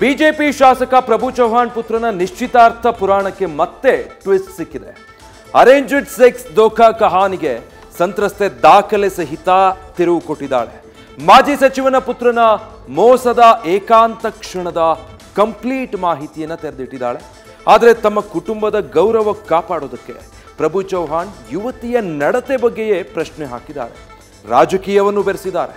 BJP ಶಾಸಕ ಪ್ರಭು ಚೌಹಾಣ್ ಪುತ್ರನ ನಿಶ್ಚಿತಾರ್ಥ ಪುರಾಣಕ್ಕೆ ಮತ್ತೆ ಟ್ವಿಸ್ಟ್ ಸಿಕ್ಕಿದೆ. ಅರೇಂಜ್ಡ್ ಸೆಕ್ಸ್ ದೋಖಾ ಕಹಾನಿಗೆ ಸಂತ್ರಸ್ತೆ ದಾಖಲೆ ಸಹಿತ ತಿರುವು ಕೊಟ್ಟಿದ್ದಾಳೆ. ಮಾಜಿ ಸಚಿವನ ಪುತ್ರನ ಮೋಸದ ಏಕಾಂತ ಕ್ಷಣದ ಕಂಪ್ಲೀಟ್ ಮಾಹಿತಿಯನ್ನು ತೆರೆದಿಟ್ಟಿದ್ದಾಳೆ. ಆದರೆ ತಮ್ಮ ಕುಟುಂಬದ ಗೌರವ ಕಾಪಾಡೋದಕ್ಕೆ ಪ್ರಭು ಚೌಹಾಣ್ ಯುವತಿಯ ನಡತೆ ಬಗ್ಗೆಯೇ ಪ್ರಶ್ನೆ ಹಾಕಿದ್ದಾರೆ. ರಾಜಕೀಯವನ್ನು ಬೆರೆಸಿದ್ದಾರೆ.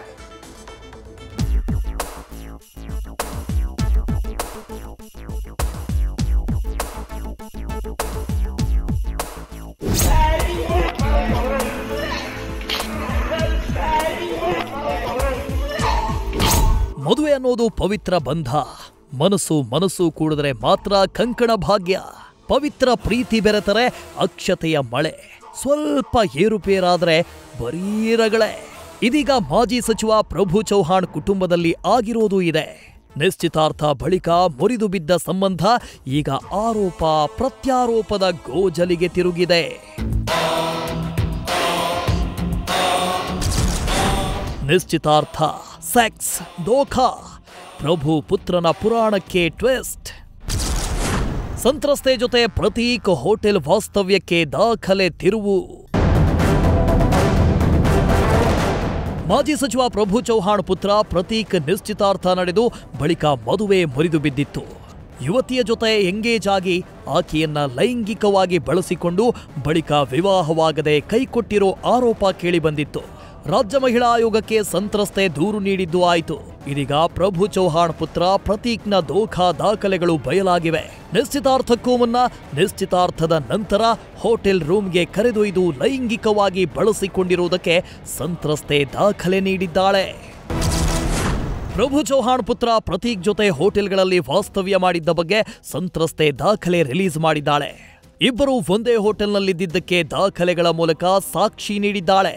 ಮದುವೆ ಅನ್ನೋದು ಪವಿತ್ರ ಬಂಧ. ಮನಸ್ಸು ಕೂಡಿದ್ರೆ ಮಾತ್ರ ಕಂಕಣ ಭಾಗ್ಯ. ಪವಿತ್ರ ಪ್ರೀತಿ ಬೆರೆತರೆ ಅಕ್ಷತೆಯ ಮಳೆ. ಸ್ವಲ್ಪ ಏರುಪೇರಾದ್ರೆ ಬರೀ ರಗಳೆ. ಇದೀಗ ಮಾಜಿ ಸಚಿವ ಪ್ರಭು ಚೌಹಾಣ್ ಕುಟುಂಬದಲ್ಲಿ ಆಗಿರೋದು ಇದೆ. ನಿಶ್ಚಿತಾರ್ಥ ಬಳಿಕ ಮುರಿದು ಬಿದ್ದ ಸಂಬಂಧ ಈಗ ಆರೋಪ ಪ್ರತ್ಯಾರೋಪದ ಗೋಜಲಿಗೆ ತಿರುಗಿದೆ. ನಿಶ್ಚಿತಾರ್ಥ, ಸೆಕ್ಸ್, ದೋಖಾ, ಪ್ರಭು ಪುತ್ರನ ಪುರಾಣಕ್ಕೆ ಟ್ವಿಸ್ಟ್. ಸಂತ್ರಸ್ತೆ ಜೊತೆ ಪ್ರತೀಕ್ ಹೋಟೆಲ್ ವಾಸ್ತವ್ಯಕ್ಕೆ ದಾಖಲೆ ತಿರುವು. ಮಾಜಿ ಸಚಿವ ಪ್ರಭು ಚೌಹಾಣ್ ಪುತ್ರ ಪ್ರತೀಕ್ ನಿಶ್ಚಿತಾರ್ಥ ನಡೆದು ಬಳಿಕ ಮದುವೆ ಮುರಿದು ಬಿದ್ದಿತ್ತು. ಯುವತಿಯ ಜೊತೆ ಎಂಗೇಜ್ ಆಗಿ ಆಕೆಯನ್ನ ಲೈಂಗಿಕವಾಗಿ ಬಳಸಿಕೊಂಡು ಬಳಿಕ ವಿವಾಹವಾಗದೆ ಕೈಕೊಟ್ಟಿರೋ ಆರೋಪ ಕೇಳಿಬಂದಿತ್ತು. ರಾಜ್ಯ ಮಹಿಳಾ ಆಯೋಗಕ್ಕೆ ಸಂತ್ರಸ್ತೆ ದೂರು ನೀಡಿದ್ದು ಆಯಿತು. ಇದೀಗ ಪ್ರಭು ಚೌಹಾಣ್ ಪುತ್ರ ಪ್ರತೀಕ್ನ ದೋಖಾ ದಾಖಲೆಗಳು ಬಯಲಾಗಿವೆ. ನಿಶ್ಚಿತಾರ್ಥಕ್ಕೂ ಮುನ್ನ, ನಿಶ್ಚಿತಾರ್ಥದ ನಂತರ ಹೋಟೆಲ್ ರೂಮ್ಗೆ ಕರೆದೊಯ್ದು ಲೈಂಗಿಕವಾಗಿ ಬಳಸಿಕೊಂಡಿರುವುದಕ್ಕೆ ಸಂತ್ರಸ್ತೆ ದಾಖಲೆ ನೀಡಿದ್ದಾಳೆ. ಪ್ರಭು ಚೌಹಾಣ್ ಪುತ್ರ ಪ್ರತೀಕ್ ಜೊತೆ ಹೋಟೆಲ್ಗಳಲ್ಲಿ ವಾಸ್ತವ್ಯ ಮಾಡಿದ್ದ ಬಗ್ಗೆ ಸಂತ್ರಸ್ತೆ ದಾಖಲೆ ರಿಲೀಸ್ ಮಾಡಿದ್ದಾಳೆ. ಇಬ್ಬರು ಒಂದೇ ಹೋಟೆಲ್ನಲ್ಲಿದ್ದಕ್ಕೆ ದಾಖಲೆಗಳ ಮೂಲಕ ಸಾಕ್ಷಿ ನೀಡಿದ್ದಾಳೆ.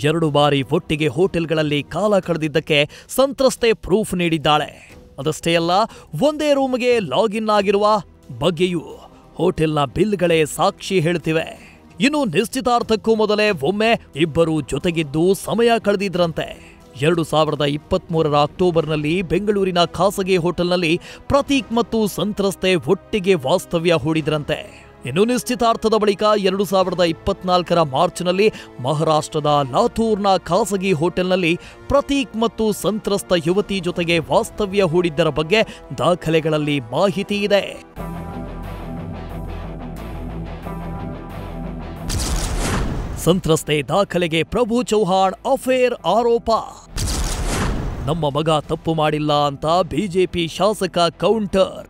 2 ಬಾರಿ ಒಟ್ಟಿಗೆ ಹೋಟೆಲ್ಗಳಲ್ಲಿ ಕಾಲ ಕಳೆದಿದ್ದಕ್ಕೆ ಸಂತ್ರಸ್ತೆ ಪ್ರೂಫ್ ನೀಡಿದ್ದಾಳೆ. ಅದಷ್ಟೇ ಅಲ್ಲ, ಒಂದೇ ರೂಮ್ಗೆ ಲಾಗಿನ್ ಆಗಿರುವ ಬಗ್ಗೆಯೂ ಹೋಟೆಲ್ನ ಬಿಲ್ಗಳೇ ಸಾಕ್ಷಿ ಹೇಳ್ತಿವೆ. ಇನ್ನು ನಿಶ್ಚಿತಾರ್ಥಕ್ಕೂ ಮೊದಲೇ ಒಮ್ಮೆ ಇಬ್ಬರು ಜೊತೆಗಿದ್ದು ಸಮಯ ಕಳೆದಿದ್ರಂತೆ. 2023ರ ಅಕ್ಟೋಬರ್ನಲ್ಲಿ ಬೆಂಗಳೂರಿನ ಖಾಸಗಿ ಹೋಟೆಲ್ನಲ್ಲಿ ಪ್ರತೀಕ್ ಮತ್ತು ಸಂತ್ರಸ್ತೆ ಒಟ್ಟಿಗೆ ವಾಸ್ತವ್ಯ ಹೂಡಿದ್ರಂತೆ. ಇನ್ನು ನಿಶ್ಚಿತಾರ್ಥದ ಬಳಿಕ 2024ರ ಮಾರ್ಚ್ನಲ್ಲಿ ಮಹಾರಾಷ್ಟ್ರದ ಲಾತೂರ್ನ ಖಾಸಗಿ ಹೋಟೆಲ್ನಲ್ಲಿ ಪ್ರತೀಕ್ ಮತ್ತು ಸಂತ್ರಸ್ತ ಯುವತಿ ಜೊತೆಗೆ ವಾಸ್ತವ್ಯ ಹೂಡಿದ್ದರ ಬಗ್ಗೆ ದಾಖಲೆಗಳಲ್ಲಿ ಮಾಹಿತಿ ಇದೆ. ಸಂತ್ರಸ್ತೆ ದಾಖಲೆಗೆ ಪ್ರಭು ಚೌಹಾಣ್ ಅಫೇರ್ ಆರೋಪ. ನಮ್ಮ ಮಗ ತಪ್ಪು ಮಾಡಿಲ್ಲ ಅಂತ ಬಿಜೆಪಿ ಶಾಸಕ ಕೌಂಟರ್.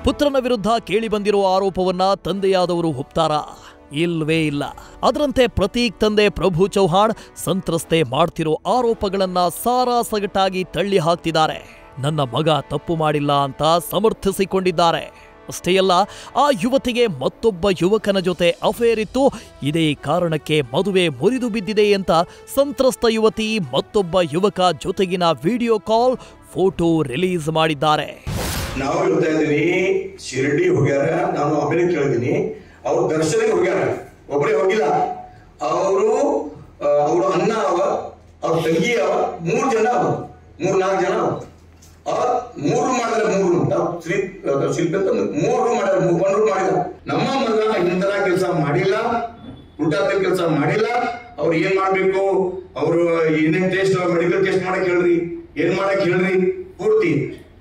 ಪುತ್ರನ ವಿರುದ್ಧ ಕೇಳಿಬಂದಿರುವ ಆರೋಪವನ್ನ ತಂದೆಯಾದವರು ಒಪ್ತಾರಾ? ಇಲ್ವೇ ಇಲ್ಲ. ಅದರಂತೆ ಪ್ರತೀಕ್ ತಂದೆ ಪ್ರಭು ಚೌಹಾಣ್ ಸಂತ್ರಸ್ತೆ ಮಾಡ್ತಿರೋ ಆರೋಪಗಳನ್ನ ಸಾರಾಸಗಟಾಗಿ ತಳ್ಳಿ ಹಾಕ್ತಿದ್ದಾರೆ. ನನ್ನ ಮಗ ತಪ್ಪು ಮಾಡಿಲ್ಲ ಅಂತ ಸಮರ್ಥಿಸಿಕೊಂಡಿದ್ದಾರೆ. ಅಷ್ಟೇ ಅಲ್ಲ, ಆ ಯುವತಿಗೆ ಮತ್ತೊಬ್ಬ ಯುವಕನ ಜೊತೆ ಅಫೇರ್ ಇತ್ತು. ಇದೇ ಕಾರಣಕ್ಕೆ ಮದುವೆ ಮುರಿದು ಬಿದ್ದಿದೆ ಅಂತ ಸಂತ್ರಸ್ತ ಯುವತಿ ಮತ್ತೊಬ್ಬ ಯುವಕ ಜೊತೆಗಿನ ವಿಡಿಯೋ ಕಾಲ್, ಫೋಟೋ ರಿಲೀಸ್ ಮಾಡಿದ್ದಾರೆ. ನಾವು ಹೇಳ್ತಾ ಇದ್ದೀವಿ, ಶಿರಡಿ ಹೋಗ್ಯಾರ, ನಾನು ಆಮೇಲೆ ಕೇಳಿದೀನಿ, ಅವ್ರು ದರ್ಶನಕ್ಕೆ ಹೋಗ್ಯಾರ, ಒಬ್ಬರೇ ಹೋಗಿಲ್ಲ. ಅವರು ಅಣ್ಣ ಅವ, ಅವ್ರ ತಂಗಿ ಅವ, 3 ಜನ ಅವ, 3-4 ಜನ ಅವ. 3 ಮಾಡಿದ್ರೆ 3 ಶಿಲ್ಪ ಅಂತ 3 ಮಾಡಿದ್ರೆ 1 ಮಾಡಿದ. ನಮ್ಮ ಮಗ ಇಂತರ ಕೆಲಸ ಮಾಡಿಲ್ಲ, ಉಲ್ಟಾ ಕೆಲಸ ಮಾಡಿಲ್ಲ. ಅವ್ರು ಏನ್ ಮಾಡ್ಬೇಕು, ಅವರು ಏನೇನ್ ಟೆಸ್ಟ್, ಮೆಡಿಕಲ್ ಟೆಸ್ಟ್ ಮಾಡಕ್ ಹೇಳ್ರಿ, ಏನ್ ಮಾಡಕ್ ಹೇಳ್ರಿ, ಪೂರ್ತಿ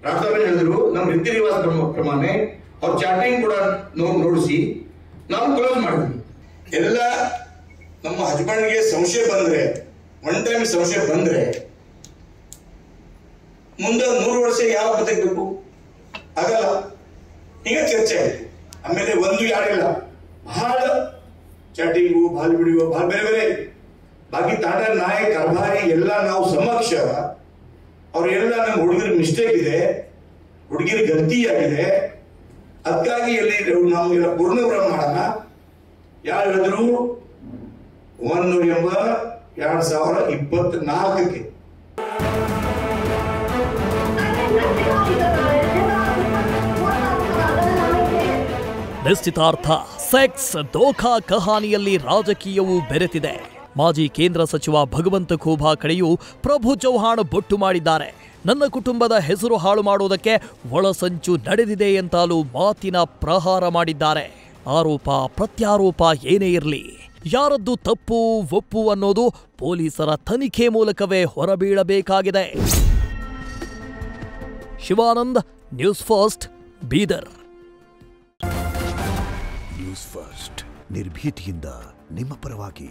ರಾಷ್ಟ್ರಪತಿ ಹೇಳಿದ್ರು. ನಮ್ಮ ರೀತಿ ರಿವಾಜ್ ಪ್ರಮಾಣ ಅವ್ರ ಚಾಟಿಂಗ್ ಕೂಡ ನೋಡಿಸಿ ನಾವು ಕ್ಲೋಸ್ ಮಾಡಿದ್ವಿ. ಎಲ್ಲ ನಮ್ಮ ಹಸ್ಬೆಂಡ್ಗೆ ಸಂಶಯ ಬಂದ್ರೆ, 1 ಟೈಮ್ ಸಂಶಯ ಬಂದ್ರೆ ಮುಂದೆ 100 ವರ್ಷ ಯಾವ ಬದುಕಬೇಕು? ಆಗಲ್ಲ. ಈಗ ಚರ್ಚೆ ಆಮೇಲೆ 1-2 ಇಲ್ಲ, ಬಹಳ ಚಾಟಿಂಗು, ಬಹಳ ವಿಡಿಯೋ, ಬಹಳ ಬೇರೆ ಬೇರೆ ಬಾಕಿ ತಾಟ ನಾಯಿ ಕಾರ್ಬಾರಿ ಎಲ್ಲ ನಾವು ಸಮಕ್ಷ. ಅವರೆಲ್ಲ ನಮ್ಮ ಹುಡುಗರ ಮಿಸ್ಟೇಕ್ ಇದೆ, ಹುಡುಗಿರ ಗಲ್ತಿಯಾಗಿದೆ. ಅದಕ್ಕಾಗಿ ಎಲ್ಲಿ ನಾವು ಎಲ್ಲ ಪೂರ್ಣ ಮಾಡೋಣ. ಯಾರು ಹೇಳಿದ್ರು 1 ನವೆಂಬರ್ 2024ಕ್ಕೆ. ನಿಶ್ಚಿತಾರ್ಥ, ಸೆಕ್ಸ್, ದೋಖಾ ಕಹಾನಿಯಲ್ಲಿ ರಾಜಕೀಯವೂ ಬೆರೆತಿದೆ. ಮಾಜಿ ಕೇಂದ್ರ ಸಚಿವ ಭಗವಂತ ಖೂಬಾ ಕಡೆಯೂ ಪ್ರಭು ಚೌಹಾಣ್ ಬೊಟ್ಟು ಮಾಡಿದ್ದಾರೆ. ನನ್ನ ಕುಟುಂಬದ ಹೆಸರು ಹಾಳು ಮಾಡುವುದಕ್ಕೆ ಒಳಸಂಚು ನಡೆದಿದೆ ಎಂತಲೂ ಮಾತಿನ ಪ್ರಹಾರ ಮಾಡಿದ್ದಾರೆ. ಆರೋಪ ಪ್ರತ್ಯಾರೋಪ ಏನೇ ಇರಲಿ, ಯಾರದ್ದು ತಪ್ಪು ಒಪ್ಪು ಅನ್ನೋದು ಪೊಲೀಸರ ತನಿಖೆ ಮೂಲಕವೇ ಹೊರಬೀಳಬೇಕಾಗಿದೆ. Shivanand, news first, Bidar. News first ನಿರ್ಭೀತಿಯಿಂದ ನಿಮ್ಮ ಪರವಾಗಿ.